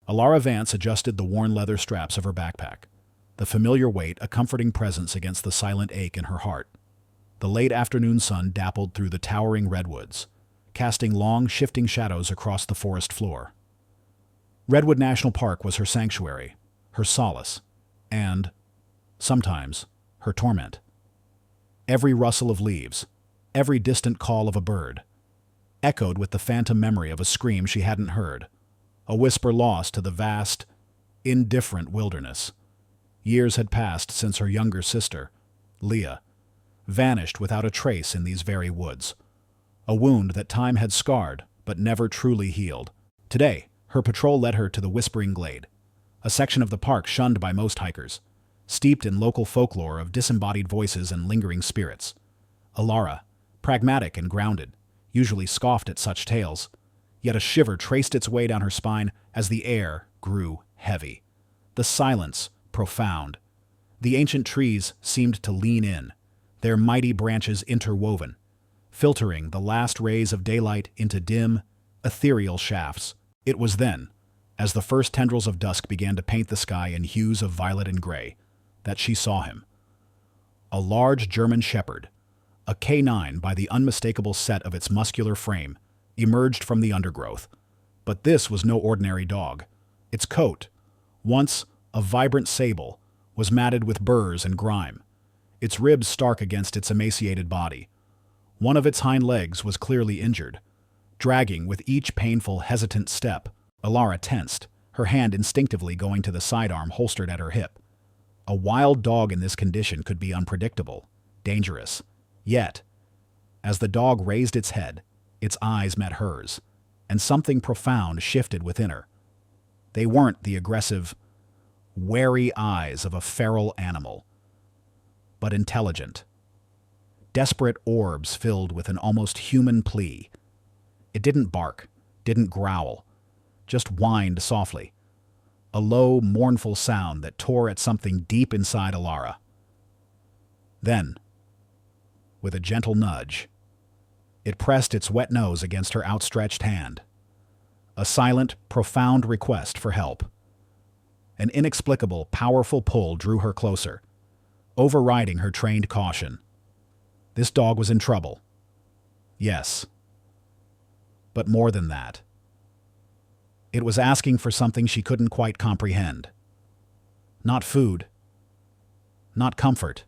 Alara Vance adjusted the worn leather straps of her backpack, the familiar weight a comforting presence against the silent ache in her heart. The late afternoon sun dappled through the towering redwoods, casting long, shifting shadows across the forest floor. Redwood National Park was her sanctuary, her solace, and, sometimes, her torment. Every rustle of leaves, every distant call of a bird, echoed with the phantom memory of a scream she hadn't heard, a whisper lost to the vast, indifferent wilderness. Years had passed since her younger sister, Leah, vanished without a trace in these very woods, a wound that time had scarred but never truly healed. Today, her patrol led her to the Whispering Glade, a section of the park shunned by most hikers, steeped in local folklore of disembodied voices and lingering spirits. Alara, pragmatic and grounded, usually scoffed at such tales, yet a shiver traced its way down her spine as the air grew heavy. The silence profound. The ancient trees seemed to lean in, their mighty branches interwoven, filtering the last rays of daylight into dim, ethereal shafts. It was then, as the first tendrils of dusk began to paint the sky in hues of violet and gray, that she saw him. A large German shepherd, a canine by the unmistakable set of its muscular frame, emerged from the undergrowth. But this was no ordinary dog. Its coat, once a vibrant sable, was matted with burrs and grime, its ribs stark against its emaciated body. One of its hind legs was clearly injured, dragging with each painful, hesitant step. Alara tensed, her hand instinctively going to the sidearm holstered at her hip. A wild dog in this condition could be unpredictable, dangerous. Yet, as the dog raised its head, its eyes met hers, and something profound shifted within her. They weren't the aggressive, wary eyes of a feral animal, but intelligent. Desperate orbs filled with an almost human plea. It didn't bark, didn't growl, just whined softly, a low, mournful sound that tore at something deep inside Alara. Then, with a gentle nudge, it pressed its wet nose against her outstretched hand. A silent, profound request for help. An inexplicable, powerful pull drew her closer, overriding her trained caution. This dog was in trouble. Yes. But more than that. It was asking for something she couldn't quite comprehend. Not food. Not comfort.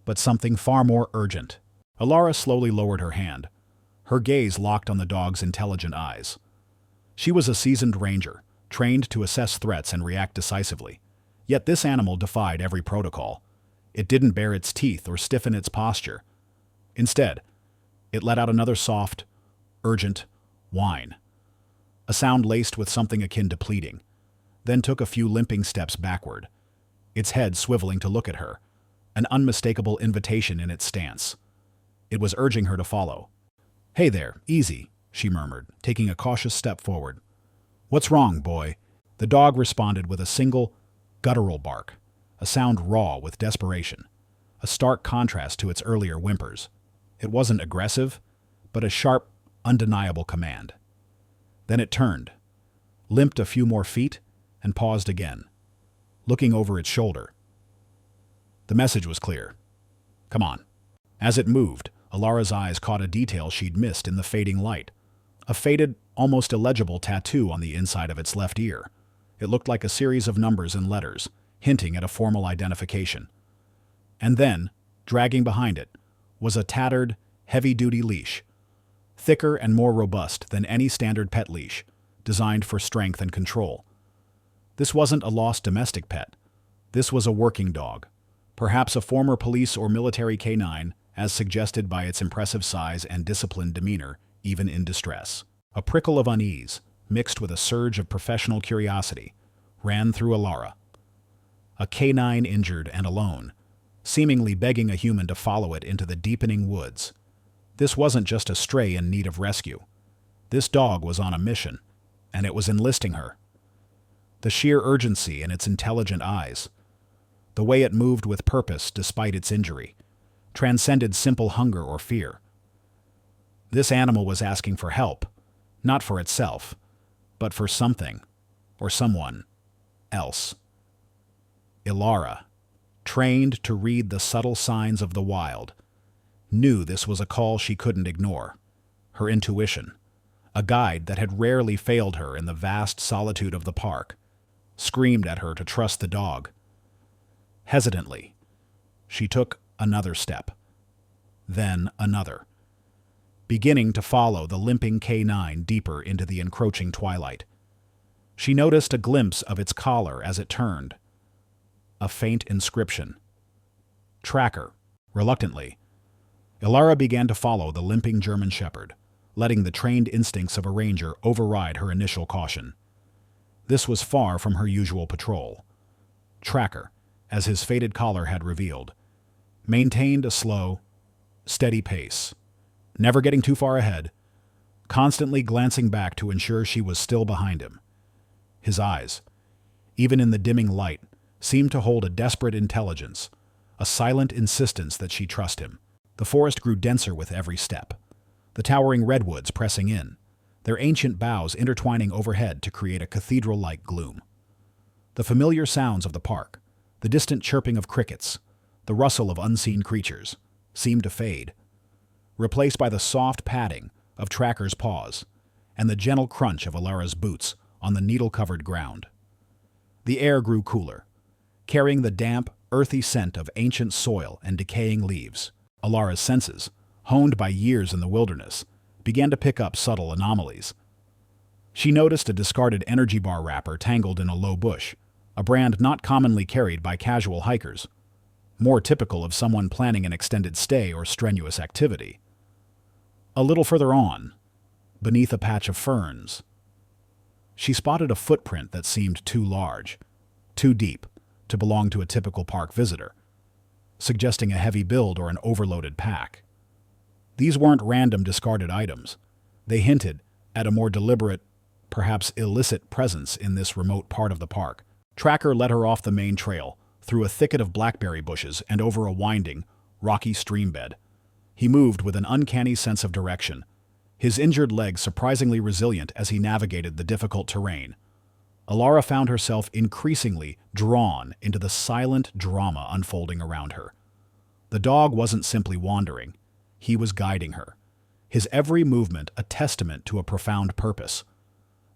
But something far more urgent. Alara slowly lowered her hand, her gaze locked on the dog's intelligent eyes. She was a seasoned ranger, trained to assess threats and react decisively. Yet this animal defied every protocol. It didn't bare its teeth or stiffen its posture. Instead, it let out another soft, urgent whine, a sound laced with something akin to pleading, then took a few limping steps backward, its head swiveling to look at her, an unmistakable invitation in its stance. It was urging her to follow. "Hey there, easy," she murmured, taking a cautious step forward. "What's wrong, boy?" The dog responded with a single, guttural bark, a sound raw with desperation, a stark contrast to its earlier whimpers. It wasn't aggressive, but a sharp, undeniable command. Then it turned, limped a few more feet, and paused again, looking over its shoulder. The message was clear. Come on. As it moved, Alara's eyes caught a detail she'd missed in the fading light. A faded, almost illegible tattoo on the inside of its left ear. It looked like a series of numbers and letters, hinting at a formal identification. And then, dragging behind it, was a tattered, heavy-duty leash, thicker and more robust than any standard pet leash, designed for strength and control. This wasn't a lost domestic pet. This was a working dog, perhaps a former police or military canine, as suggested by its impressive size and disciplined demeanor, even in distress. A prickle of unease, mixed with a surge of professional curiosity, ran through Alara. A canine injured and alone, seemingly begging a human to follow it into the deepening woods. This wasn't just a stray in need of rescue. This dog was on a mission, and it was enlisting her. The sheer urgency in its intelligent eyes, the way it moved with purpose despite its injury, transcended simple hunger or fear. This animal was asking for help, not for itself, but for something, or someone else. Ilara, trained to read the subtle signs of the wild, knew this was a call she couldn't ignore. Her intuition, a guide that had rarely failed her in the vast solitude of the park, screamed at her to trust the dog. Hesitantly, she took another step, then another, beginning to follow the limping canine deeper into the encroaching twilight. She noticed a glimpse of its collar as it turned, a faint inscription. Tracker. Reluctantly, Ilara began to follow the limping German shepherd, letting the trained instincts of a ranger override her initial caution. This was far from her usual patrol. Tracker, as his faded collar had revealed, maintained a slow, steady pace, never getting too far ahead, constantly glancing back to ensure she was still behind him. His eyes, even in the dimming light, seemed to hold a desperate intelligence, a silent insistence that she trust him. The forest grew denser with every step, the towering redwoods pressing in, their ancient boughs intertwining overhead to create a cathedral-like gloom. The familiar sounds of the park, the distant chirping of crickets, the rustle of unseen creatures, seemed to fade, replaced by the soft padding of Tracker's paws and the gentle crunch of Ilara's boots on the needle-covered ground. The air grew cooler, carrying the damp, earthy scent of ancient soil and decaying leaves. Ilara's senses, honed by years in the wilderness, began to pick up subtle anomalies. She noticed a discarded energy bar wrapper tangled in a low bush, a brand not commonly carried by casual hikers, more typical of someone planning an extended stay or strenuous activity. A little further on, beneath a patch of ferns, she spotted a footprint that seemed too large, too deep, to belong to a typical park visitor, suggesting a heavy build or an overloaded pack. These weren't random discarded items. They hinted at a more deliberate, perhaps illicit presence in this remote part of the park. Tracker led her off the main trail, through a thicket of blackberry bushes and over a winding, rocky stream bed. He moved with an uncanny sense of direction, his injured legs surprisingly resilient as he navigated the difficult terrain. Ilara found herself increasingly drawn into the silent drama unfolding around her. The dog wasn't simply wandering. He was guiding her, his every movement a testament to a profound purpose.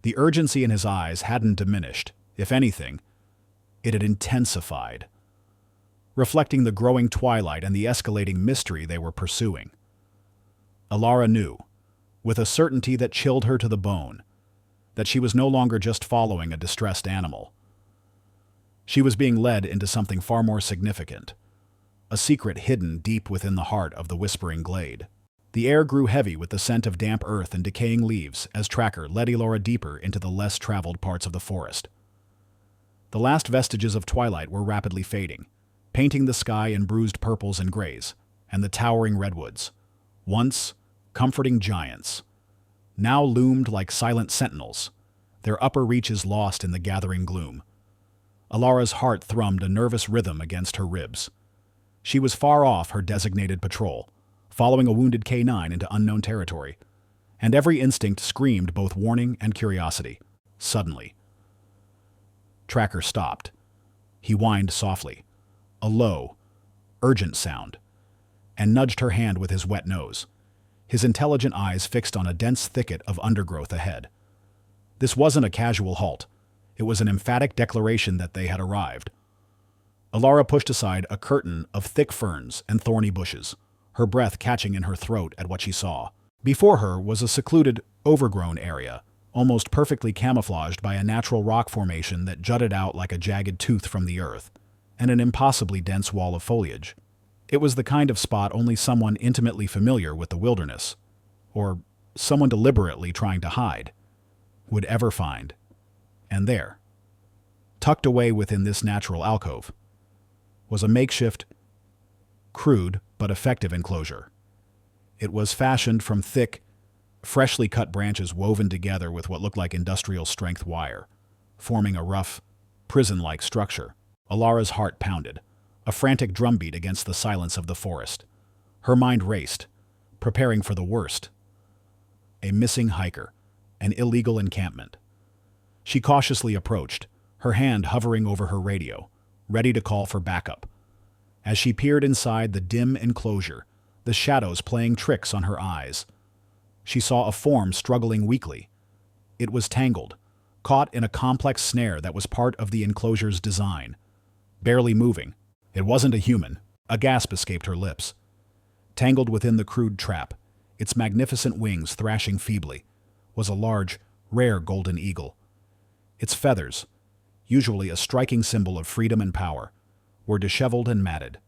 The urgency in his eyes hadn't diminished. If anything, it had intensified, reflecting the growing twilight and the escalating mystery they were pursuing. Ilara knew, with a certainty that chilled her to the bone, that she was no longer just following a distressed animal. She was being led into something far more significant, a secret hidden deep within the heart of the whispering glade. The air grew heavy with the scent of damp earth and decaying leaves as Tracker led Ilara deeper into the less traveled parts of the forest. The last vestiges of twilight were rapidly fading, painting the sky in bruised purples and grays, and the towering redwoods, once comforting giants, now loomed like silent sentinels, their upper reaches lost in the gathering gloom. Ilara's heart thrummed a nervous rhythm against her ribs. She was far off her designated patrol, following a wounded canine into unknown territory, and every instinct screamed both warning and curiosity. Suddenly, Tracker stopped. He whined softly, a low, urgent sound, and nudged her hand with his wet nose, his intelligent eyes fixed on a dense thicket of undergrowth ahead. This wasn't a casual halt. It was an emphatic declaration that they had arrived. Ilara pushed aside a curtain of thick ferns and thorny bushes, her breath catching in her throat at what she saw. Before her was a secluded, overgrown area, almost perfectly camouflaged by a natural rock formation that jutted out like a jagged tooth from the earth, and an impossibly dense wall of foliage. It was the kind of spot only someone intimately familiar with the wilderness, or someone deliberately trying to hide, would ever find. And there, tucked away within this natural alcove, was a makeshift, crude but effective enclosure. It was fashioned from thick, freshly cut branches woven together with what looked like industrial-strength wire, forming a rough, prison-like structure. Ilara's heart pounded, a frantic drumbeat against the silence of the forest. Her mind raced, preparing for the worst. A missing hiker, an illegal encampment. She cautiously approached, her hand hovering over her radio, ready to call for backup. As she peered inside the dim enclosure, the shadows playing tricks on her eyes, she saw a form struggling weakly. It was tangled, caught in a complex snare that was part of the enclosure's design. Barely moving. It wasn't a human. A gasp escaped her lips. Tangled within the crude trap, its magnificent wings thrashing feebly, was a large, rare golden eagle. Its feathers, usually a striking symbol of freedom and power, were disheveled and matted.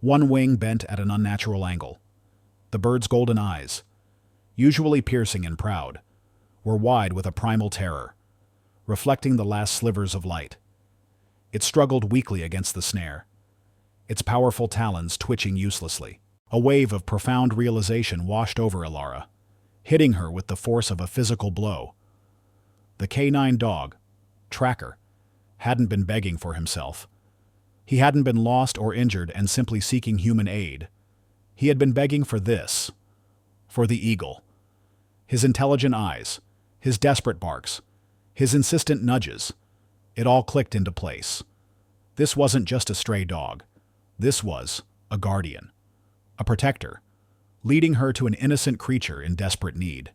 One wing bent at an unnatural angle. The bird's golden eyes, usually piercing and proud, were wide with a primal terror, reflecting the last slivers of light. It struggled weakly against the snare, its powerful talons twitching uselessly. A wave of profound realization washed over Alara, hitting her with the force of a physical blow. The canine dog, Tracker, hadn't been begging for himself. He hadn't been lost or injured and simply seeking human aid. He had been begging for this, for the eagle. His intelligent eyes, his desperate barks, his insistent nudges, it all clicked into place. This wasn't just a stray dog. This was a guardian, a protector, leading her to an innocent creature in desperate need.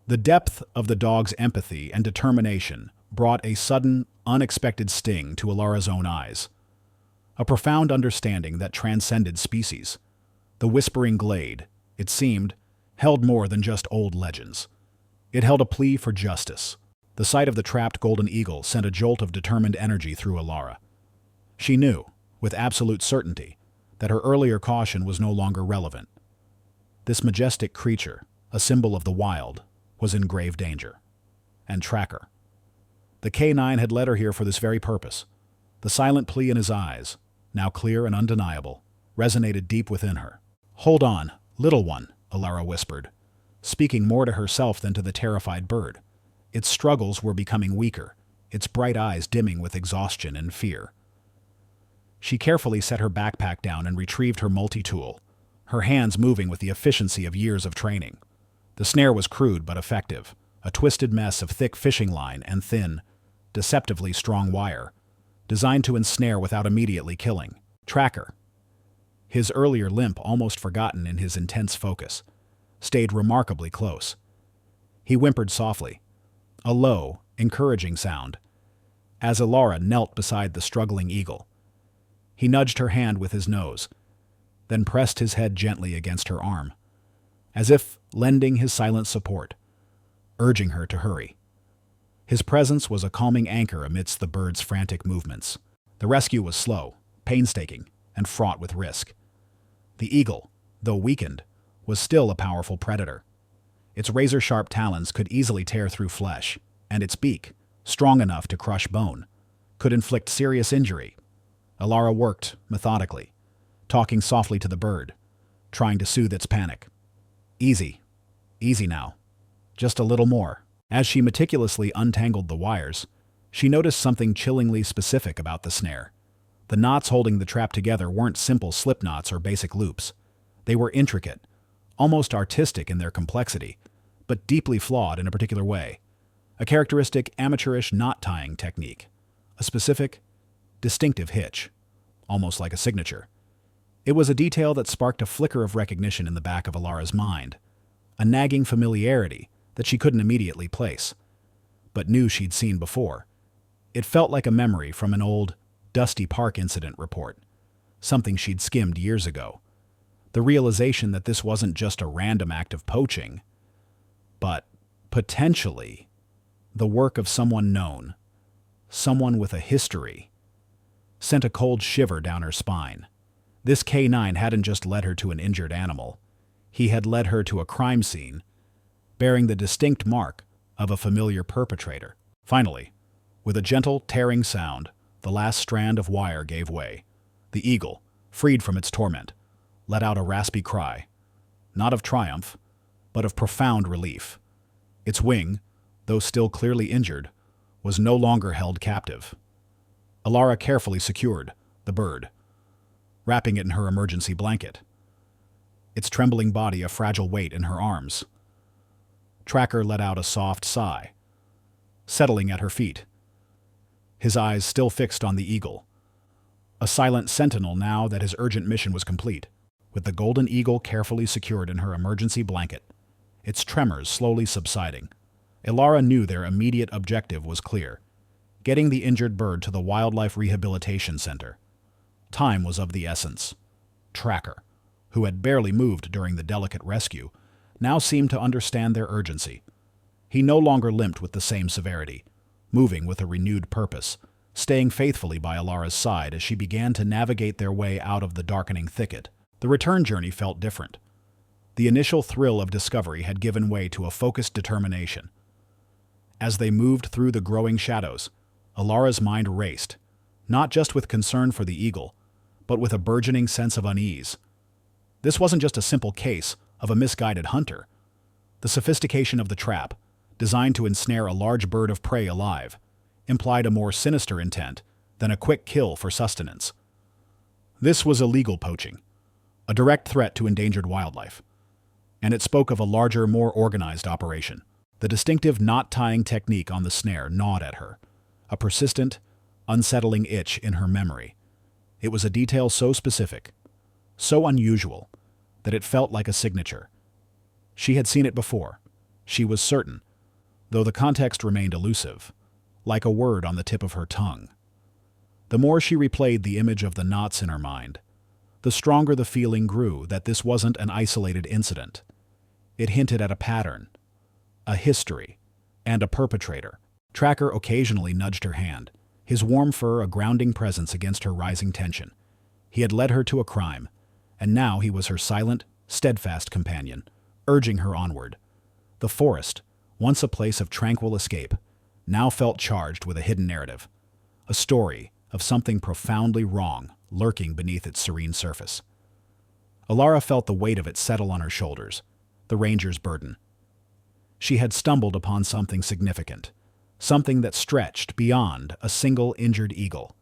The depth of the dog's empathy and determination brought a sudden, unexpected sting to Alara's own eyes. A profound understanding that transcended species. The whispering glade, it seemed, held more than just old legends. It held a plea for justice. The sight of the trapped golden eagle sent a jolt of determined energy through Alara. She knew, with absolute certainty, that her earlier caution was no longer relevant. This majestic creature, a symbol of the wild, was in grave danger. And Tracker. The canine had led her here for this very purpose. The silent plea in his eyes, now clear and undeniable, resonated deep within her. "Hold on, little one," Alara whispered, speaking more to herself than to the terrified bird. Its struggles were becoming weaker, its bright eyes dimming with exhaustion and fear. She carefully set her backpack down and retrieved her multi-tool, her hands moving with the efficiency of years of training. The snare was crude but effective, a twisted mess of thick fishing line and thin, deceptively strong wire, designed to ensnare without immediately killing. Tracker, his earlier limp almost forgotten in his intense focus, stayed remarkably close. He whimpered softly, a low, encouraging sound, as Alara knelt beside the struggling eagle. He nudged her hand with his nose, then pressed his head gently against her arm, as if lending his silent support, urging her to hurry. His presence was a calming anchor amidst the bird's frantic movements. The rescue was slow, painstaking, and fraught with risk. The eagle, though weakened, was still a powerful predator. Its razor-sharp talons could easily tear through flesh, and its beak, strong enough to crush bone, could inflict serious injury. Alara worked methodically, talking softly to the bird, trying to soothe its panic. Easy now. Just a little more. As she meticulously untangled the wires, she noticed something chillingly specific about the snare. The knots holding the trap together weren't simple slip knots or basic loops. They were intricate, almost artistic in their complexity, but deeply flawed in a particular way. A characteristic amateurish knot-tying technique. A specific, distinctive hitch, almost like a signature. It was a detail that sparked a flicker of recognition in the back of Alara's mind, a nagging familiarity that she couldn't immediately place, but knew she'd seen before. It felt like a memory from an old, dusty park incident report, something she'd skimmed years ago. The realization that this wasn't just a random act of poaching, but potentially the work of someone known, someone with a history, sent a cold shiver down her spine. This K9 hadn't just led her to an injured animal. He had led her to a crime scene, bearing the distinct mark of a familiar perpetrator. Finally, with a gentle, tearing sound, the last strand of wire gave way. The eagle, freed from its torment, let out a raspy cry, not of triumph, but of profound relief. Its wing, though still clearly injured, was no longer held captive. Alara carefully secured the bird, wrapping it in her emergency blanket, its trembling body a fragile weight in her arms. Tracker let out a soft sigh, settling at her feet, his eyes still fixed on the eagle. A silent sentinel now that his urgent mission was complete, with the golden eagle carefully secured in her emergency blanket, its tremors slowly subsiding. Ilara knew their immediate objective was clear: getting the injured bird to the Wildlife Rehabilitation Center. Time was of the essence. Tracker, who had barely moved during the delicate rescue, now seemed to understand their urgency. He no longer limped with the same severity, moving with a renewed purpose, staying faithfully by Ilara's side as she began to navigate their way out of the darkening thicket. The return journey felt different. The initial thrill of discovery had given way to a focused determination. As they moved through the growing shadows, Ilara's mind raced, not just with concern for the eagle, but with a burgeoning sense of unease. This wasn't just a simple case of a misguided hunter. The sophistication of the trap, designed to ensnare a large bird of prey alive, implied a more sinister intent than a quick kill for sustenance. This was illegal poaching, a direct threat to endangered wildlife, and it spoke of a larger, more organized operation. The distinctive knot-tying technique on the snare gnawed at her, a persistent, unsettling itch in her memory. It was a detail so specific, so unusual, that it felt like a signature. She had seen it before. She was certain, though the context remained elusive, like a word on the tip of her tongue. The more she replayed the image of the knots in her mind, the stronger the feeling grew that this wasn't an isolated incident. It hinted at a pattern, a history, and a perpetrator. Tracker occasionally nudged her hand, his warm fur a grounding presence against her rising tension. He had led her to a crime, and now he was her silent, steadfast companion, urging her onward. The forest, once a place of tranquil escape, now felt charged with a hidden narrative, a story of something profoundly wrong lurking beneath its serene surface. Ilara felt the weight of it settle on her shoulders, the ranger's burden. She had stumbled upon something significant, something that stretched beyond a single injured eagle,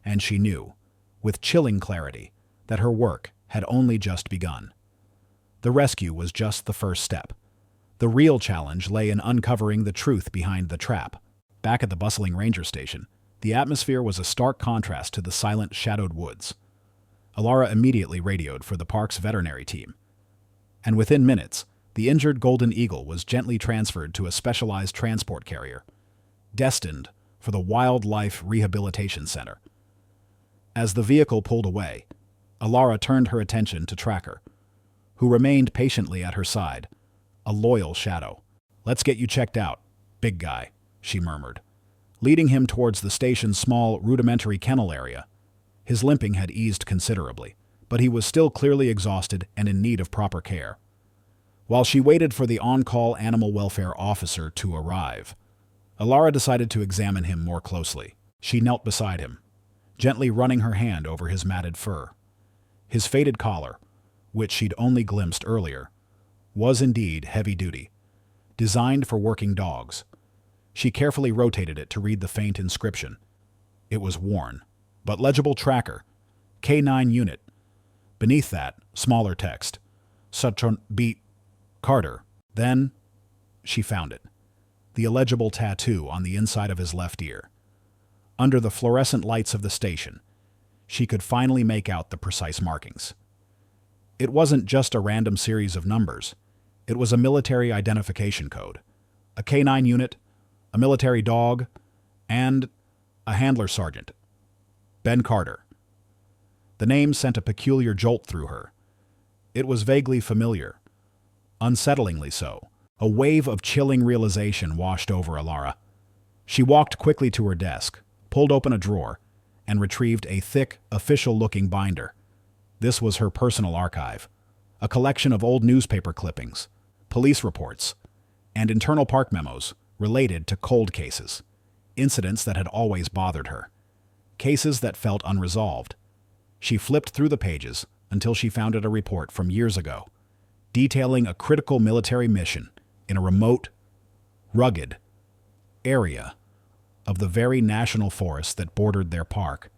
and she knew, with chilling clarity, that her work had only just begun. The rescue was just the first step. The real challenge lay in uncovering the truth behind the trap. Back at the bustling ranger station, the atmosphere was a stark contrast to the silent, shadowed woods. Ilara immediately radioed for the park's veterinary team, and within minutes, the injured golden eagle was gently transferred to a specialized transport carrier, destined for the Wildlife Rehabilitation Center. As the vehicle pulled away, Ilara turned her attention to Tracker, who remained patiently at her side, a loyal shadow. "Let's get you checked out, big guy," she murmured, leading him towards the station's small, rudimentary kennel area. His limping had eased considerably, but he was still clearly exhausted and in need of proper care. While she waited for the on-call animal welfare officer to arrive, Ilara decided to examine him more closely. She knelt beside him, gently running her hand over his matted fur. His faded collar, which she'd only glimpsed earlier, was indeed heavy-duty, designed for working dogs. She carefully rotated it to read the faint inscription. It was worn, but legible: Tracker, K9 unit. Beneath that, smaller text: Sutron beat Carter. Then she found it, the illegible tattoo on the inside of his left ear. Under the fluorescent lights of the station, she could finally make out the precise markings. It wasn't just a random series of numbers. It was a military identification code. A K9 unit, a military dog, and a handler sergeant. Ben Carter. The name sent a peculiar jolt through her. It was vaguely familiar, unsettlingly so. A wave of chilling realization washed over Ilara. She walked quickly to her desk, pulled open a drawer, and retrieved a thick, official-looking binder. This was her personal archive, a collection of old newspaper clippings, police reports, and internal park memos related to cold cases, incidents that had always bothered her, cases that felt unresolved. She flipped through the pages until she found a report from years ago, detailing a critical military mission in a remote, rugged area of the very national forest that bordered their park.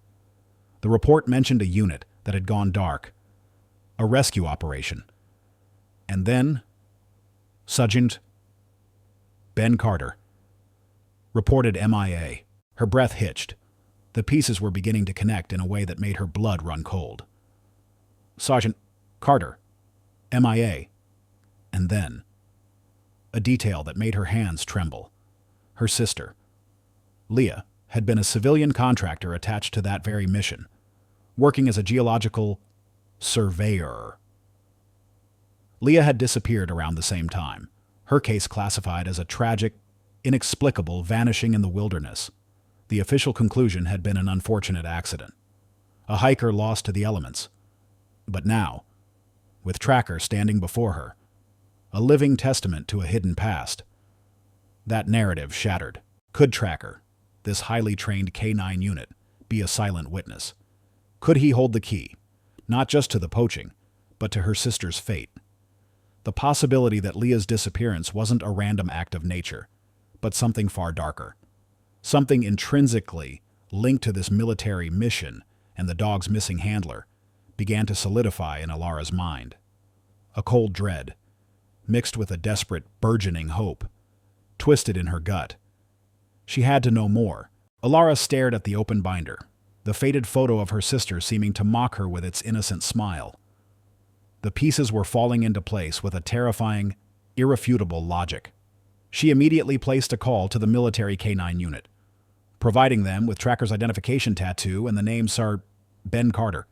The report mentioned a unit that had gone dark, a rescue operation. And then, Sergeant Ben Carter. reported MIA. Her breath hitched. The pieces were beginning to connect in a way that made her blood run cold. Sergeant Carter, MIA. And then, a detail that made her hands tremble. Her sister, Leah, had been a civilian contractor attached to that very mission, working as a geological surveyor. Leah had disappeared around the same time, her case classified as a tragic, inexplicable vanishing in the wilderness. The official conclusion had been an unfortunate accident, a hiker lost to the elements. But now, with Tracker standing before her, a living testament to a hidden past, that narrative shattered. Could Tracker, this highly trained K9 unit, be a silent witness? Could he hold the key, not just to the poaching, but to her sister's fate? The possibility that Leah's disappearance wasn't a random act of nature, but something far darker. Something intrinsically linked to this military mission and the dog's missing handler began to solidify in Alara's mind. A cold dread, mixed with a desperate, burgeoning hope, twisted in her gut. She had to know more. Alara stared at the open binder, the faded photo of her sister seeming to mock her with its innocent smile. The pieces were falling into place with a terrifying, irrefutable logic. She immediately placed a call to the military K9 unit, providing them with Tracker's identification tattoo and the name Sir Ben Carter.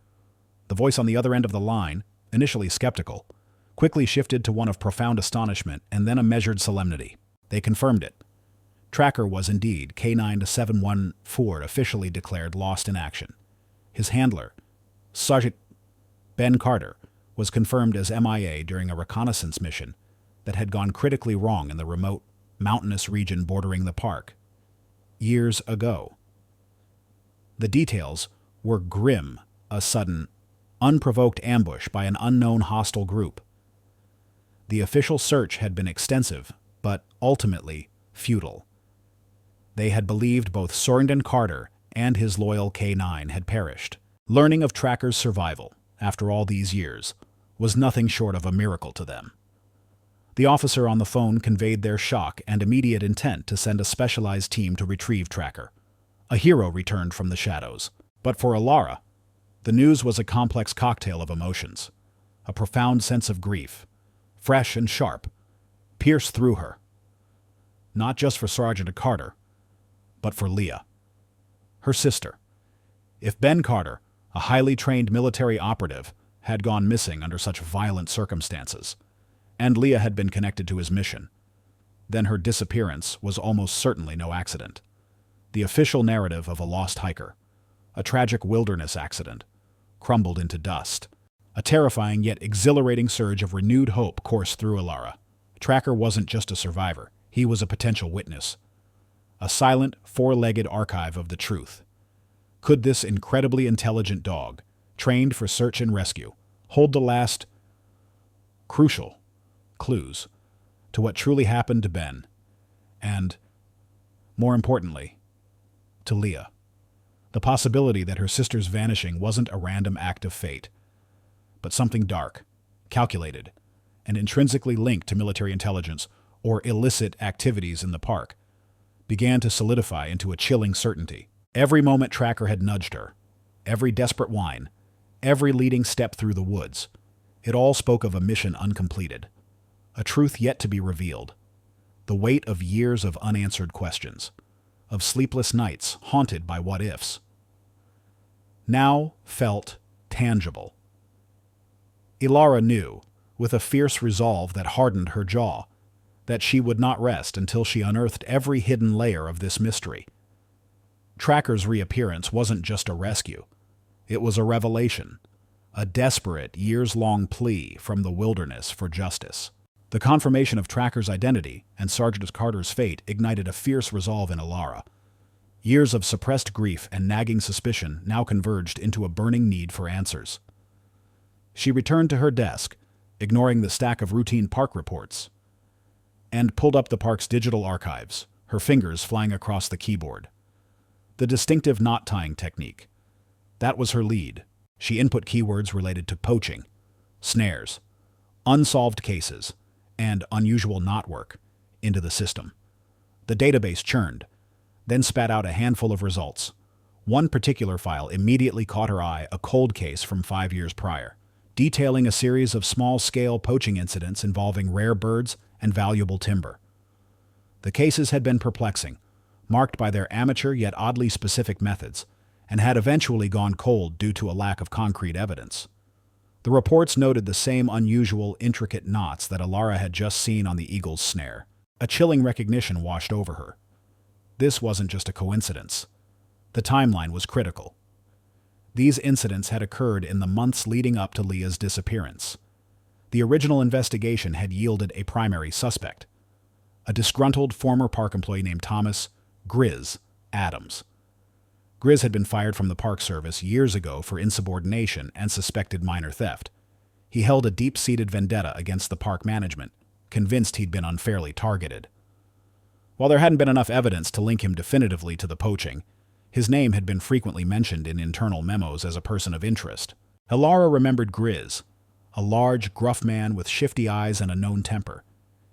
The voice on the other end of the line, initially skeptical, quickly shifted to one of profound astonishment and then a measured solemnity. They confirmed it. Tracker was indeed K9-714, officially declared lost in action. His handler, Sergeant Ben Carter, was confirmed as MIA during a reconnaissance mission that had gone critically wrong in the remote, mountainous region bordering the park, years ago. The details were grim: a sudden, unprovoked ambush by an unknown hostile group. The official search had been extensive, but ultimately futile. They had believed both Sorendon Carter and his loyal K9 had perished. Learning of Tracker's survival, after all these years, was nothing short of a miracle to them. The officer on the phone conveyed their shock and immediate intent to send a specialized team to retrieve Tracker. A hero returned from the shadows. But for Alara, the news was a complex cocktail of emotions. A profound sense of grief, fresh and sharp, pierced through her. Not just for Sergeant Carter, but for Leah, her sister. If Ben Carter, a highly trained military operative, had gone missing under such violent circumstances, and Leah had been connected to his mission, then her disappearance was almost certainly no accident. The official narrative of a lost hiker, a tragic wilderness accident, crumbled into dust. A terrifying yet exhilarating surge of renewed hope coursed through Alara. Tracker wasn't just a survivor, he was a potential witness. A silent, four-legged archive of the truth. Could this incredibly intelligent dog, trained for search and rescue, hold the last, crucial clues to what truly happened to Ben, and, more importantly, to Leah? The possibility that her sister's vanishing wasn't a random act of fate, but something dark, calculated, and intrinsically linked to military intelligence or illicit activities in the park, began to solidify into a chilling certainty. Every moment Tracker had nudged her, every desperate whine, every leading step through the woods, it all spoke of a mission uncompleted, a truth yet to be revealed, the weight of years of unanswered questions, of sleepless nights haunted by what-ifs. Now felt tangible. Alara knew, with a fierce resolve that hardened her jaw, that she would not rest until she unearthed every hidden layer of this mystery. Tracker's reappearance wasn't just a rescue. It was a revelation, a desperate, years-long plea from the wilderness for justice. The confirmation of Tracker's identity and Sergeant Carter's fate ignited a fierce resolve in Alara. Years of suppressed grief and nagging suspicion now converged into a burning need for answers. She returned to her desk, ignoring the stack of routine park reports, and pulled up the park's digital archives, her fingers flying across the keyboard. The distinctive knot-tying technique. That was her lead. She input keywords related to poaching, snares, unsolved cases, and unusual knot work into the system. The database churned, then spat out a handful of results. One particular file immediately caught her eye, a cold case from 5 years prior, detailing a series of small-scale poaching incidents involving rare birds and valuable timber. The cases had been perplexing, marked by their amateur yet oddly specific methods, and had eventually gone cold due to a lack of concrete evidence. The reports noted the same unusual, intricate knots that Alara had just seen on the eagle's snare. A chilling recognition washed over her. This wasn't just a coincidence. The timeline was critical. These incidents had occurred in the months leading up to Leah's disappearance. The original investigation had yielded a primary suspect, a disgruntled former park employee named Thomas Grizz Adams. Grizz had been fired from the Park Service years ago for insubordination and suspected minor theft. He held a deep-seated vendetta against the park management, convinced he'd been unfairly targeted. While there hadn't been enough evidence to link him definitively to the poaching, his name had been frequently mentioned in internal memos as a person of interest. Alara remembered Grizz, a large, gruff man with shifty eyes and a known temper.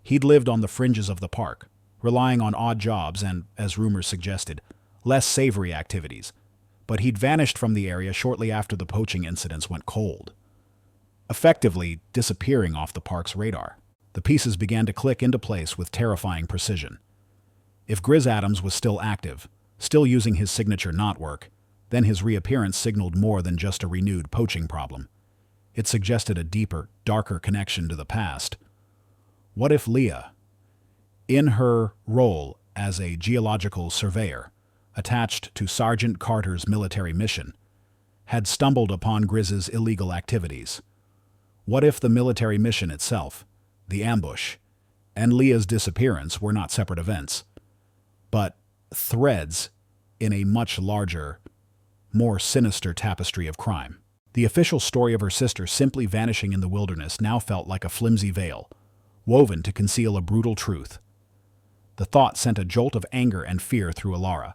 He'd lived on the fringes of the park, relying on odd jobs and, as rumors suggested, less savory activities, but he'd vanished from the area shortly after the poaching incidents went cold, effectively disappearing off the park's radar. The pieces began to click into place with terrifying precision. If Grizz Adams was still active, still using his signature knotwork, then his reappearance signaled more than just a renewed poaching problem. It suggested a deeper, darker connection to the past. What if Leah, in her role as a geological surveyor, attached to Sergeant Carter's military mission, had stumbled upon Grizz's illegal activities? What if the military mission itself, the ambush, and Leah's disappearance were not separate events, but threads in a much larger, more sinister tapestry of crime? The official story of her sister simply vanishing in the wilderness now felt like a flimsy veil, woven to conceal a brutal truth. The thought sent a jolt of anger and fear through Alara.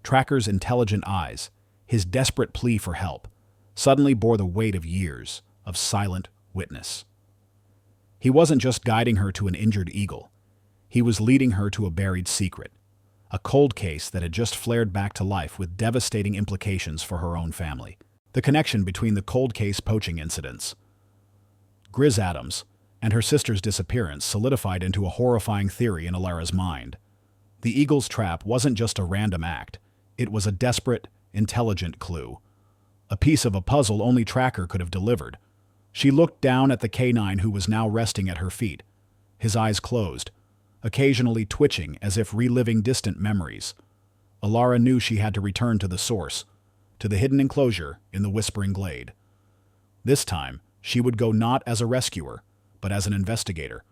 Tracker's intelligent eyes, his desperate plea for help, suddenly bore the weight of years of silent witness. He wasn't just guiding her to an injured eagle. He was leading her to a buried secret, a cold case that had just flared back to life with devastating implications for her own family. The connection between the cold case poaching incidents, Grizz Adams, and her sister's disappearance solidified into a horrifying theory in Alara's mind. The eagle's trap wasn't just a random act. It was a desperate, intelligent clue, a piece of a puzzle only Tracker could have delivered. She looked down at the canine who was now resting at her feet, his eyes closed, occasionally twitching as if reliving distant memories. Alara knew she had to return to the source, to the hidden enclosure in the Whispering Glade. This time, she would go not as a rescuer, but as an investigator,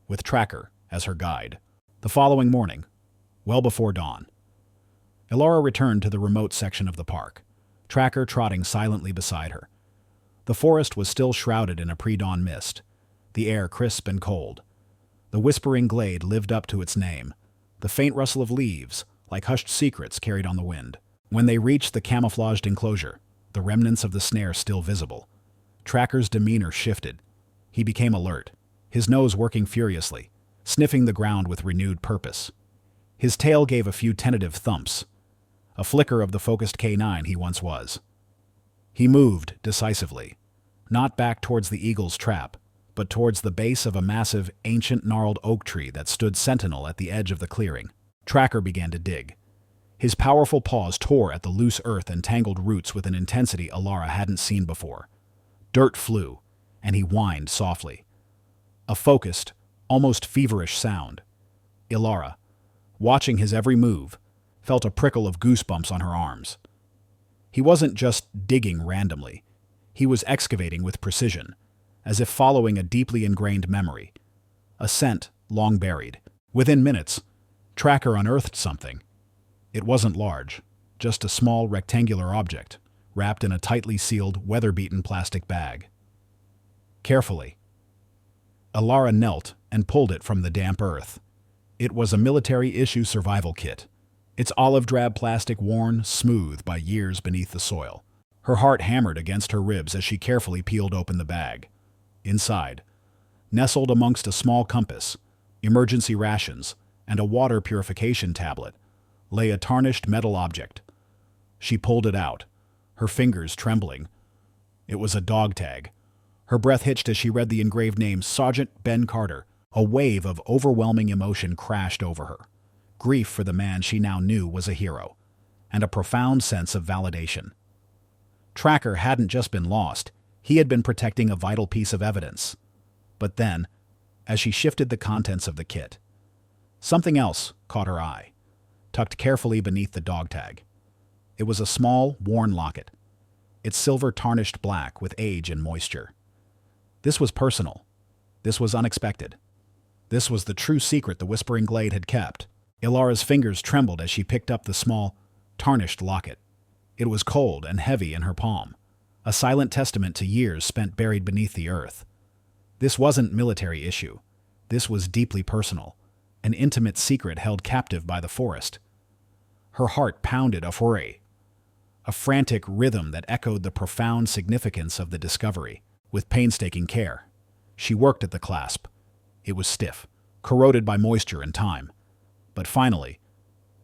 with Tracker as her guide. The following morning, well before dawn, Alara returned to the remote section of the park, Tracker trotting silently beside her. The forest was still shrouded in a pre-dawn mist, the air crisp and cold. The Whispering Glade lived up to its name, the faint rustle of leaves, like hushed secrets carried on the wind. When they reached the camouflaged enclosure, the remnants of the snare still visible, Tracker's demeanor shifted. He became alert, his nose working furiously, sniffing the ground with renewed purpose. His tail gave a few tentative thumps, a flicker of the focused canine he once was. He moved decisively, not back towards the eagle's trap, but towards the base of a massive, ancient gnarled oak tree that stood sentinel at the edge of the clearing. Tracker began to dig. His powerful paws tore at the loose earth and tangled roots with an intensity Alara hadn't seen before. Dirt flew, and he whined softly. A focused, almost feverish sound. Alara, watching his every move, felt a prickle of goosebumps on her arms. He wasn't just digging randomly. He was excavating with precision, as if following a deeply ingrained memory, a scent long buried. Within minutes, Tracker unearthed something. It wasn't large, just a small rectangular object, wrapped in a tightly sealed, weather-beaten plastic bag. Carefully, Alara knelt and pulled it from the damp earth. It was a military-issue survival kit, its olive-drab plastic worn smooth by years beneath the soil. Her heart hammered against her ribs as she carefully peeled open the bag. Inside, nestled amongst a small compass, emergency rations, and a water purification tablet, lay a tarnished metal object. She pulled it out, her fingers trembling. It was a dog tag. Her breath hitched as she read the engraved name Sergeant Ben Carter. A wave of overwhelming emotion crashed over her. Grief for the man she now knew was a hero, and a profound sense of validation. Tracker hadn't just been lost, he had been protecting a vital piece of evidence. But then, as she shifted the contents of the kit, something else caught her eye, tucked carefully beneath the dog tag. It was a small, worn locket, its silver tarnished black with age and moisture. This was personal. This was unexpected. This was the true secret the Whispering Glade had kept. Ilara's fingers trembled as she picked up the small, tarnished locket. It was cold and heavy in her palm, a silent testament to years spent buried beneath the earth. This wasn't military issue. This was deeply personal, an intimate secret held captive by the forest. Her heart pounded a fury, a frantic rhythm that echoed the profound significance of the discovery. With painstaking care, she worked at the clasp. It was stiff, corroded by moisture and time. But finally,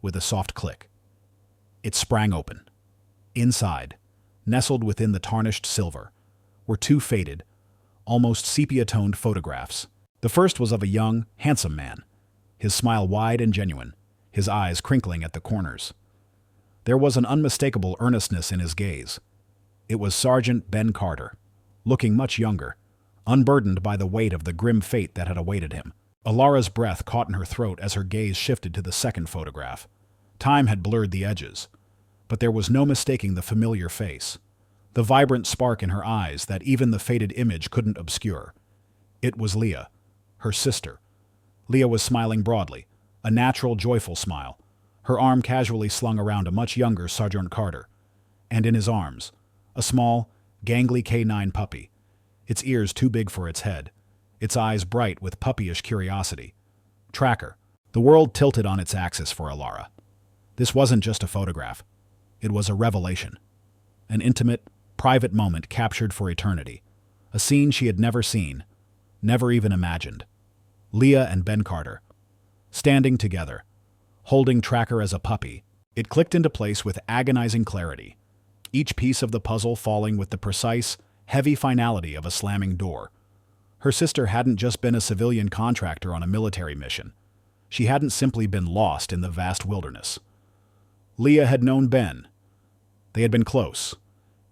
with a soft click, it sprang open. Inside, nestled within the tarnished silver, were two faded, almost sepia-toned photographs. The first was of a young, handsome man, his smile wide and genuine, his eyes crinkling at the corners. There was an unmistakable earnestness in his gaze. It was Sergeant Ben Carter, looking much younger, unburdened by the weight of the grim fate that had awaited him. Ilara's breath caught in her throat as her gaze shifted to the second photograph. Time had blurred the edges, but there was no mistaking the familiar face, the vibrant spark in her eyes that even the faded image couldn't obscure. It was Leah, her sister. Leah was smiling broadly, a natural, joyful smile, her arm casually slung around a much younger Sergeant Carter, and in his arms, a small, gangly K9 puppy, its ears too big for its head, its eyes bright with puppyish curiosity. Tracker. The world tilted on its axis for Ilara. This wasn't just a photograph. It was a revelation. An intimate, private moment captured for eternity. A scene she had never seen, never even imagined. Leah and Ben Carter, standing together, holding Tracker as a puppy. It clicked into place with agonizing clarity, each piece of the puzzle falling with the precise, heavy finality of a slamming door. Her sister hadn't just been a civilian contractor on a military mission. She hadn't simply been lost in the vast wilderness. Leah had known Ben. They had been close,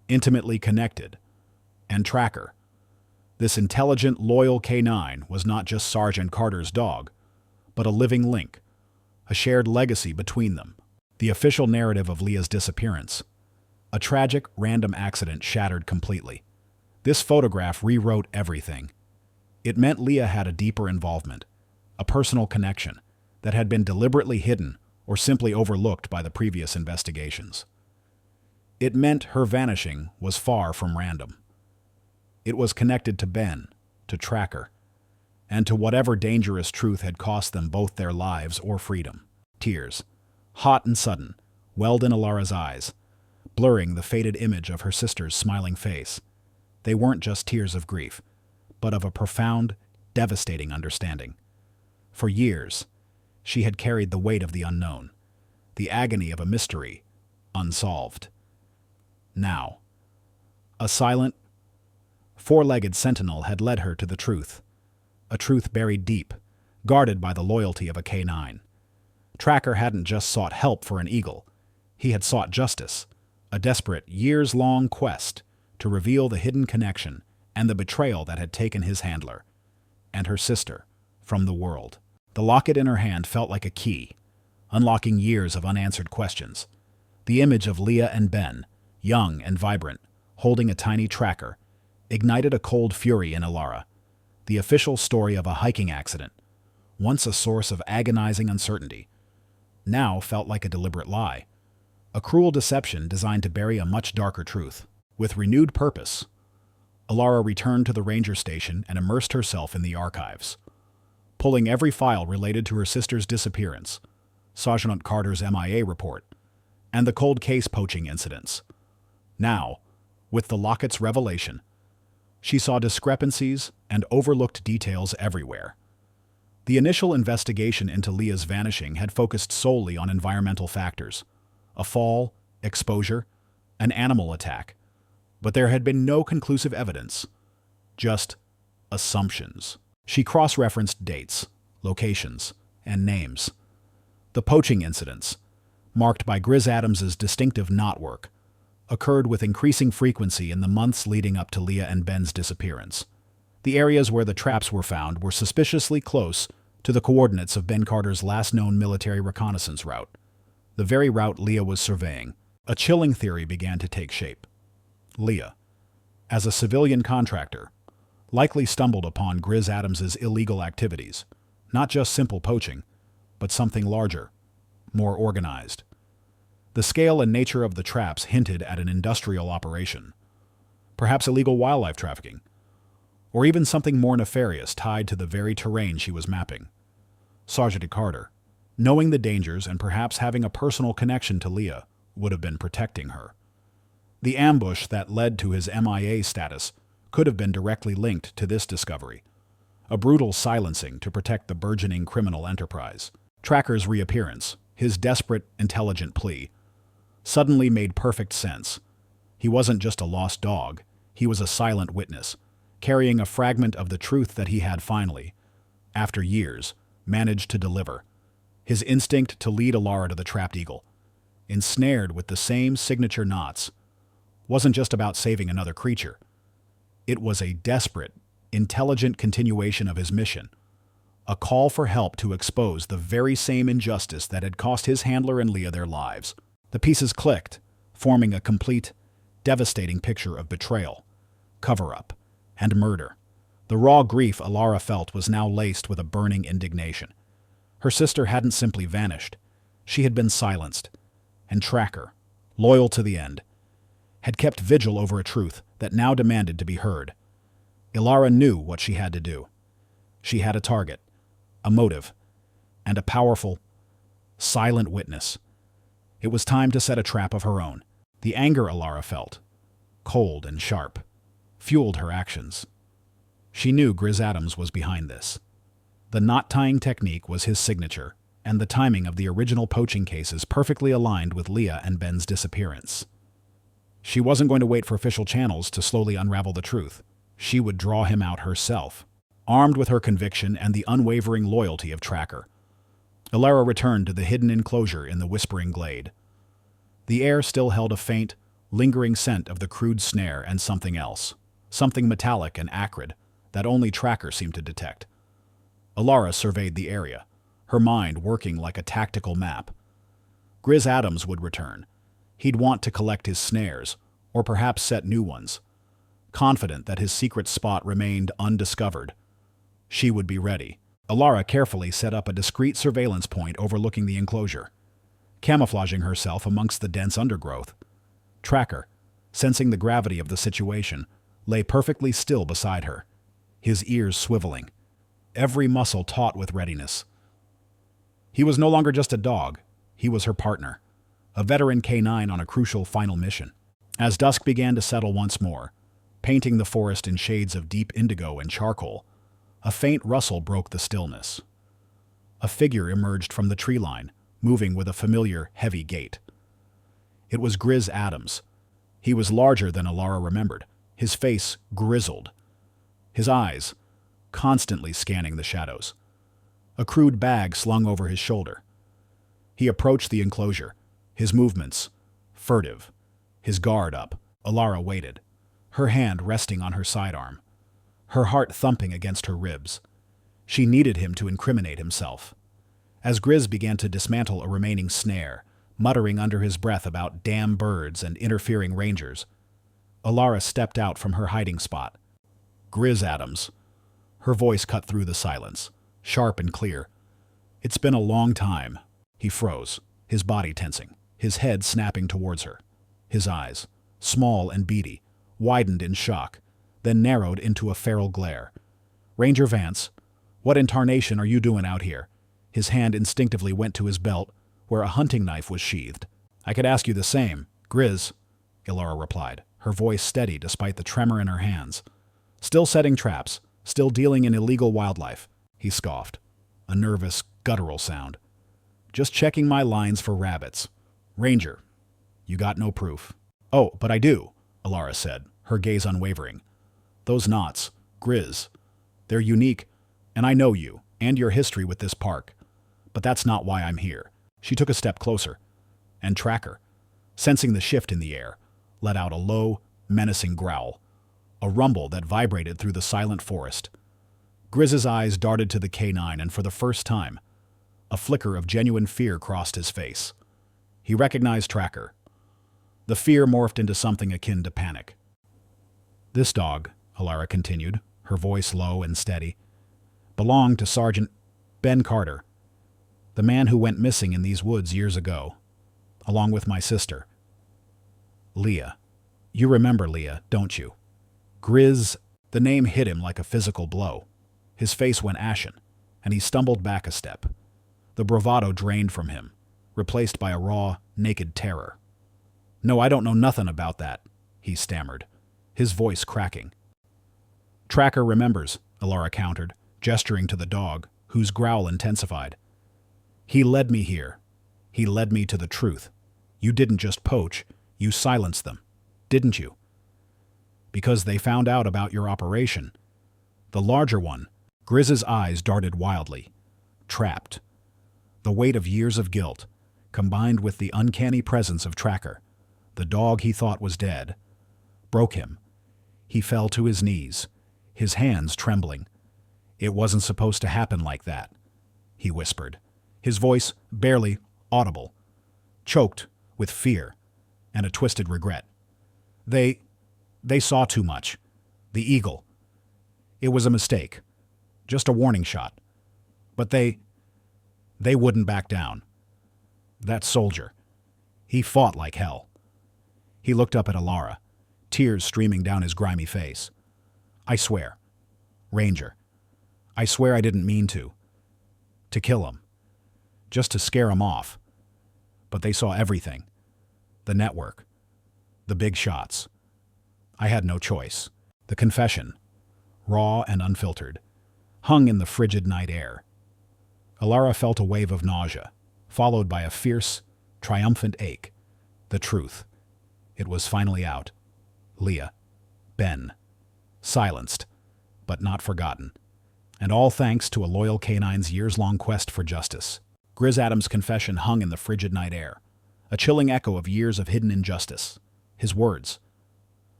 intimately connected. And Tracker, this intelligent, loyal K9, was not just Sergeant Carter's dog, but a living link, a shared legacy between them. The official narrative of Leah's disappearance, a tragic, random accident, shattered completely. This photograph rewrote everything. It meant Leah had a deeper involvement, a personal connection that had been deliberately hidden or simply overlooked by the previous investigations. It meant her vanishing was far from random. It was connected to Ben, to Tracker, and to whatever dangerous truth had cost them both their lives or freedom. Tears, hot and sudden, welled in Ilara's eyes, blurring the faded image of her sister's smiling face. They weren't just tears of grief, but of a profound, devastating understanding. For years, she had carried the weight of the unknown, the agony of a mystery, unsolved. Now, a silent, four-legged sentinel had led her to the truth, a truth buried deep, guarded by the loyalty of a K9. Tracker hadn't just sought help for an eagle, he had sought justice, a desperate, years-long quest to reveal the hidden connection and the betrayal that had taken his handler, and her sister, from the world. The locket in her hand felt like a key, unlocking years of unanswered questions. The image of Leah and Ben, young and vibrant, holding a tiny Tracker, ignited a cold fury in Ilara. The official story of a hiking accident, once a source of agonizing uncertainty, now felt like a deliberate lie, a cruel deception designed to bury a much darker truth. With renewed purpose, Ilara returned to the ranger station and immersed herself in the archives, pulling every file related to her sister's disappearance, Sergeant Carter's MIA report, and the cold case poaching incidents. Now, with the locket's revelation, she saw discrepancies and overlooked details everywhere. The initial investigation into Leah's vanishing had focused solely on environmental factors: a fall, exposure, an animal attack. But there had been no conclusive evidence, just assumptions. She cross-referenced dates, locations, and names. The poaching incidents, marked by Grizz Adams's distinctive knotwork, occurred with increasing frequency in the months leading up to Leah and Ben's disappearance. The areas where the traps were found were suspiciously close to the coordinates of Ben Carter's last known military reconnaissance route, the very route Leah was surveying. A chilling theory began to take shape. Leah, as a civilian contractor, likely stumbled upon Grizz Adams's illegal activities, not just simple poaching, but something larger, more organized. The scale and nature of the traps hinted at an industrial operation, perhaps illegal wildlife trafficking, or even something more nefarious tied to the very terrain she was mapping. Sergeant Carter, knowing the dangers and perhaps having a personal connection to Leah, would have been protecting her. The ambush that led to his MIA status could have been directly linked to this discovery, a brutal silencing to protect the burgeoning criminal enterprise. Tracker's reappearance, his desperate, intelligent plea, suddenly made perfect sense. He wasn't just a lost dog, he was a silent witness, carrying a fragment of the truth that he had finally, after years, managed to deliver. His instinct to lead Alara to the trapped eagle, ensnared with the same signature knots, wasn't just about saving another creature. It was a desperate, intelligent continuation of his mission, a call for help to expose the very same injustice that had cost his handler and Leah their lives. The pieces clicked, forming a complete, devastating picture of betrayal, cover-up, and murder. The raw grief Alara felt was now laced with a burning indignation. Her sister hadn't simply vanished. She had been silenced. And Tracker, loyal to the end, had kept vigil over a truth that now demanded to be heard. Alara knew what she had to do. She had a target, a motive, and a powerful, silent witness. It was time to set a trap of her own. The anger Alara felt, cold and sharp, fueled her actions. She knew Grizz Adams was behind this. The knot-tying technique was his signature, and the timing of the original poaching cases perfectly aligned with Leah and Ben's disappearance. She wasn't going to wait for official channels to slowly unravel the truth. She would draw him out herself, armed with her conviction and the unwavering loyalty of Tracker. Alara returned to the hidden enclosure in the Whispering Glade. The air still held a faint, lingering scent of the crude snare and something else, something metallic and acrid that only Tracker seemed to detect. Alara surveyed the area, her mind working like a tactical map. Grizz Adams would return. He'd want to collect his snares, or perhaps set new ones. Confident that his secret spot remained undiscovered, she would be ready. Alara carefully set up a discreet surveillance point overlooking the enclosure, camouflaging herself amongst the dense undergrowth. Tracker, sensing the gravity of the situation, lay perfectly still beside her, his ears swiveling, every muscle taut with readiness. He was no longer just a dog, he was her partner, a veteran canine on a crucial final mission. As dusk began to settle once more, painting the forest in shades of deep indigo and charcoal, a faint rustle broke the stillness. A figure emerged from the tree line, moving with a familiar, heavy gait. It was Grizz Adams. He was larger than Alara remembered, his face grizzled, his eyes constantly scanning the shadows. A crude bag slung over his shoulder. He approached the enclosure, his movements furtive, his guard up. Alara waited, her hand resting on her sidearm, her heart thumping against her ribs. She needed him to incriminate himself. As Grizz began to dismantle a remaining snare, muttering under his breath about damn birds and interfering rangers, Alara stepped out from her hiding spot. Grizz Adams. Her voice cut through the silence, sharp and clear. It's been a long time. He froze, his body tensing, his head snapping towards her. His eyes, small and beady, widened in shock, then narrowed into a feral glare. Ranger Vance, what in tarnation are you doing out here? His hand instinctively went to his belt, where a hunting knife was sheathed. I could ask you the same, Grizz, Alara replied, her voice steady despite the tremor in her hands. Still setting traps, still dealing in illegal wildlife, he scoffed. a nervous, guttural sound. "Just checking my lines for rabbits. Ranger, you got no proof." "Oh, but I do," Alara said, her gaze unwavering. "Those knots, Grizz, they're unique, and I know you, and your history with this park. But that's not why I'm here." She took a step closer, and Tracker, sensing the shift in the air, let out a low, menacing growl, a rumble that vibrated through the silent forest. Grizz's eyes darted to the canine, and for the first time, a flicker of genuine fear crossed his face. He recognized Tracker. The fear morphed into something akin to panic. "This dog," Alara continued, her voice low and steady, "belonged to Sergeant Ben Carter, the man who went missing in these woods years ago, along with my sister, Leah. You remember Leah, don't you?" Grizz, the name hit him like a physical blow. His face went ashen, and he stumbled back a step. The bravado drained from him, replaced by a raw, naked terror. "No, I don't know nothing about that," he stammered, his voice cracking. "Tracker remembers," Alara countered, gesturing to the dog, whose growl intensified. "He led me here. He led me to the truth. You didn't just poach, you silenced them, didn't you? Because they found out about your operation. The larger one." Grizz's eyes darted wildly. Trapped. The weight of years of guilt, combined with the uncanny presence of Tracker, the dog he thought was dead, broke him. He fell to his knees, his hands trembling. "It wasn't supposed to happen like that," he whispered, his voice barely audible, choked with fear and a twisted regret. They saw too much. The eagle. It was a mistake. Just a warning shot. But they wouldn't back down. That soldier. He fought like hell." He looked up at Alara, tears streaming down his grimy face. "I swear, Ranger, I swear I didn't mean to kill him. Just to scare him off. But they saw everything. The network. The big shots. I had no choice." The confession, raw and unfiltered, hung in the frigid night air. Alara felt a wave of nausea, followed by a fierce, triumphant ache. The truth. It was finally out. Leah. Ben. Silenced, but not forgotten. And all thanks to a loyal canine's years-long quest for justice. Grizz Adams' confession hung in the frigid night air, a chilling echo of years of hidden injustice. His words,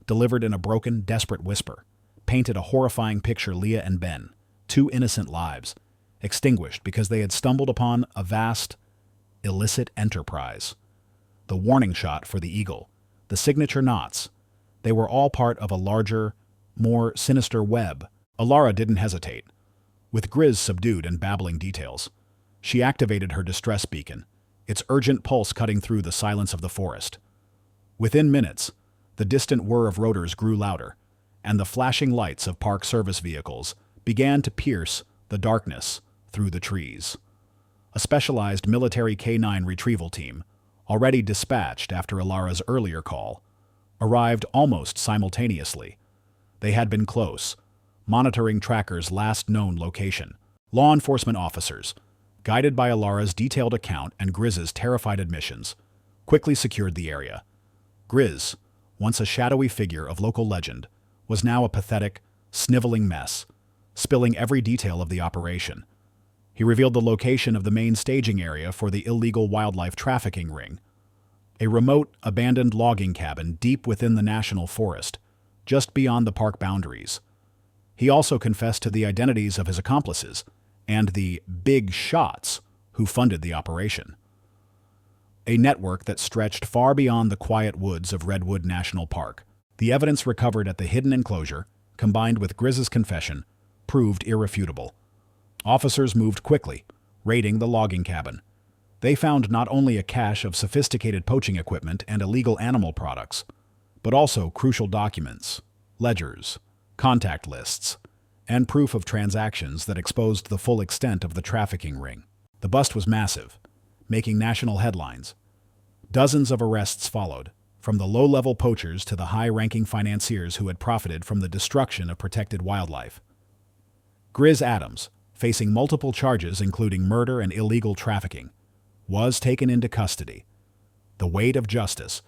delivered in a broken, desperate whisper, painted a horrifying picture. Leah and Ben, two innocent lives, extinguished because they had stumbled upon a vast, illicit enterprise. The warning shot for the eagle, the signature knots, they were all part of a larger, more sinister web. Alara didn't hesitate. With Grizz subdued and babbling details, she activated her distress beacon, its urgent pulse cutting through the silence of the forest. Within minutes, the distant whir of rotors grew louder, and the flashing lights of park service vehicles began to pierce the darkness through the trees. A specialized military canine retrieval team, already dispatched after Alara's earlier call, arrived almost simultaneously. They had been close, monitoring Tracker's last known location. Law enforcement officers, guided by Alara's detailed account and Grizz's terrified admissions, quickly secured the area. Grizz, once a shadowy figure of local legend, was now a pathetic, sniveling mess, spilling every detail of the operation. He revealed the location of the main staging area for the illegal wildlife trafficking ring, a remote, abandoned logging cabin deep within the national forest, just beyond the park boundaries. He also confessed to the identities of his accomplices and the big shots who funded the operation. A network that stretched far beyond the quiet woods of Redwood National Park. The evidence recovered at the hidden enclosure, combined with Grizz's confession, proved irrefutable. Officers moved quickly, raiding the logging cabin. They found not only a cache of sophisticated poaching equipment and illegal animal products, but also crucial documents, ledgers, contact lists, and proof of transactions that exposed the full extent of the trafficking ring. The bust was massive, making national headlines. Dozens of arrests followed, from the low-level poachers to the high-ranking financiers who had profited from the destruction of protected wildlife. Grizz Adams, facing multiple charges including murder and illegal trafficking, was taken into custody. The weight of justice,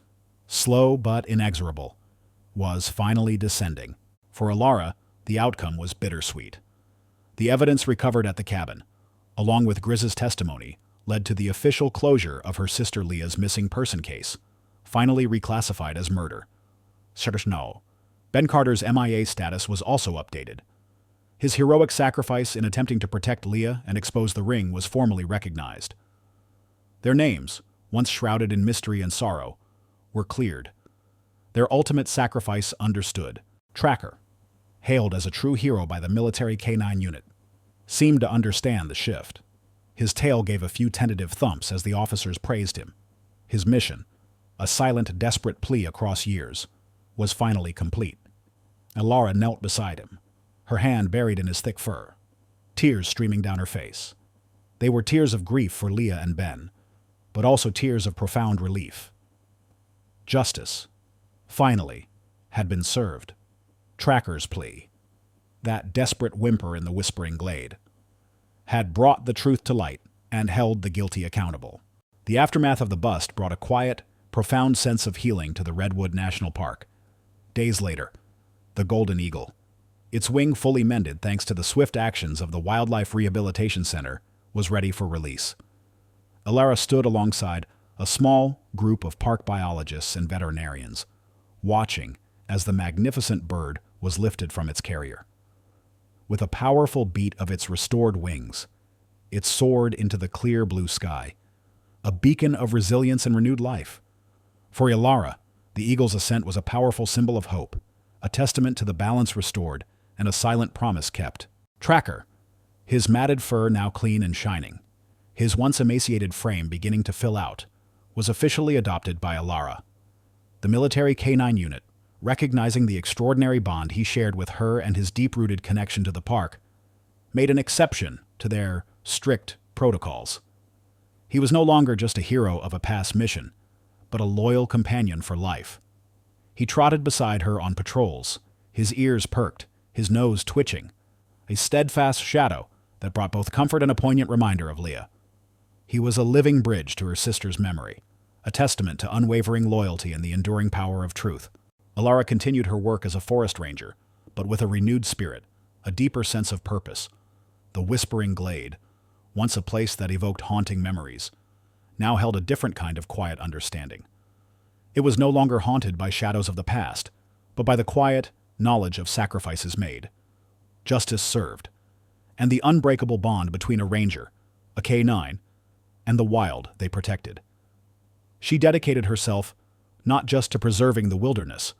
slow but inexorable, was finally descending. For Alara, the outcome was bittersweet. The evidence recovered at the cabin, along with Griz's testimony, led to the official closure of her sister Leah's missing person case, finally reclassified as murder. No. Ben Carter's MIA status was also updated. His heroic sacrifice in attempting to protect Leah and expose the ring was formally recognized. Their names, once shrouded in mystery and sorrow, were cleared. Their ultimate sacrifice understood. Tracker, hailed as a true hero by the military K9 unit, seemed to understand the shift. His tail gave a few tentative thumps as the officers praised him. His mission, a silent, desperate plea across years, was finally complete. Alara knelt beside him, her hand buried in his thick fur, tears streaming down her face. They were tears of grief for Leah and Ben, but also tears of profound relief. Justice, finally, had been served. Tracker's plea, that desperate whimper in the whispering glade, had brought the truth to light and held the guilty accountable. The aftermath of the bust brought a quiet, profound sense of healing to the Redwood National Park. Days later, the Golden Eagle, its wing fully mended thanks to the swift actions of the Wildlife Rehabilitation Center, was ready for release. Alara stood alongside a small group of park biologists and veterinarians, watching as the magnificent bird was lifted from its carrier. With a powerful beat of its restored wings, it soared into the clear blue sky, a beacon of resilience and renewed life. For Alara, the eagle's ascent was a powerful symbol of hope, a testament to the balance restored and a silent promise kept. Tracker, his matted fur now clean and shining, his once emaciated frame beginning to fill out, was officially adopted by Alara. The military K9 unit, recognizing the extraordinary bond he shared with her and his deep-rooted connection to the park, made an exception to their strict protocols. He was no longer just a hero of a past mission, but a loyal companion for life. He trotted beside her on patrols, his ears perked, his nose twitching, a steadfast shadow that brought both comfort and a poignant reminder of Leah. He was a living bridge to her sister's memory, a testament to unwavering loyalty and the enduring power of truth. Alara continued her work as a forest ranger, but with a renewed spirit, a deeper sense of purpose. The Whispering Glade, once a place that evoked haunting memories, now held a different kind of quiet understanding. It was no longer haunted by shadows of the past, but by the quiet knowledge of sacrifices made, justice served, and the unbreakable bond between a ranger, a K9, and the wild they protected. She dedicated herself not just to preserving the wilderness,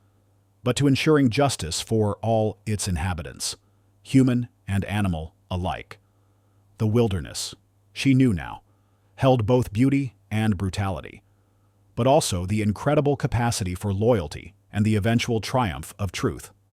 but to ensuring justice for all its inhabitants, human and animal alike. The wilderness, she knew now, held both beauty and brutality, but also the incredible capacity for loyalty and the eventual triumph of truth.